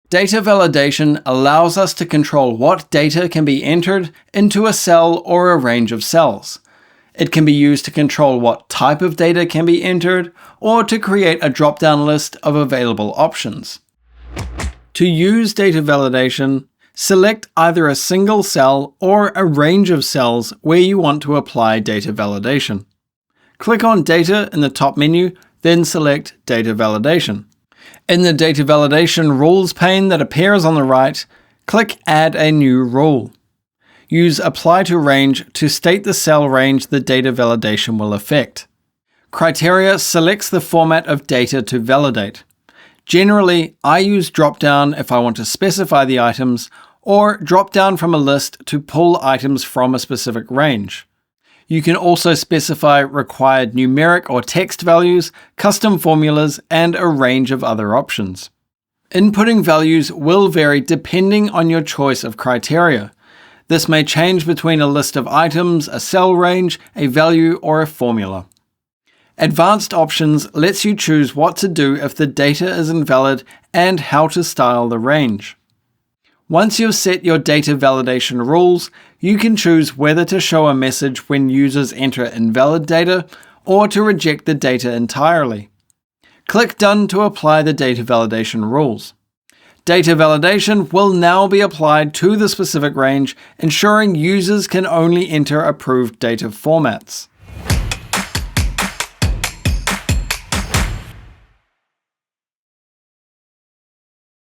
Data validation allows us to control what data can be entered into a cell or a range of cells. It can be used to control what type of data can be entered, or to create a drop-down list of available options. To use data validation, select either a single cell or a range of cells where you want to apply data validation. Click on Data in the top menu, then select Data Validation. In the Data Validation Rules pane that appears on the right, click Add a new rule. Use Apply to Range to state the cell range the data validation will affect. Criteria selects the format of data to validate. Generally, I use drop-down if I want to specify the items, or drop-down from a list to pull items from a specific range. You can also specify required numeric or text values, custom formulas, and a range of other options. Inputting values will vary depending on your choice of criteria. This may change between a list of items, a cell range, a value, or a formula. Advanced Options lets you choose what to do if the data is invalid and how to style the range. Once you've set your data validation rules, you can choose whether to show a message when users enter invalid data or to reject the data entirely. Click Done to apply the data validation rules. Data validation will now be applied to the specific range, ensuring users can only enter approved data formats.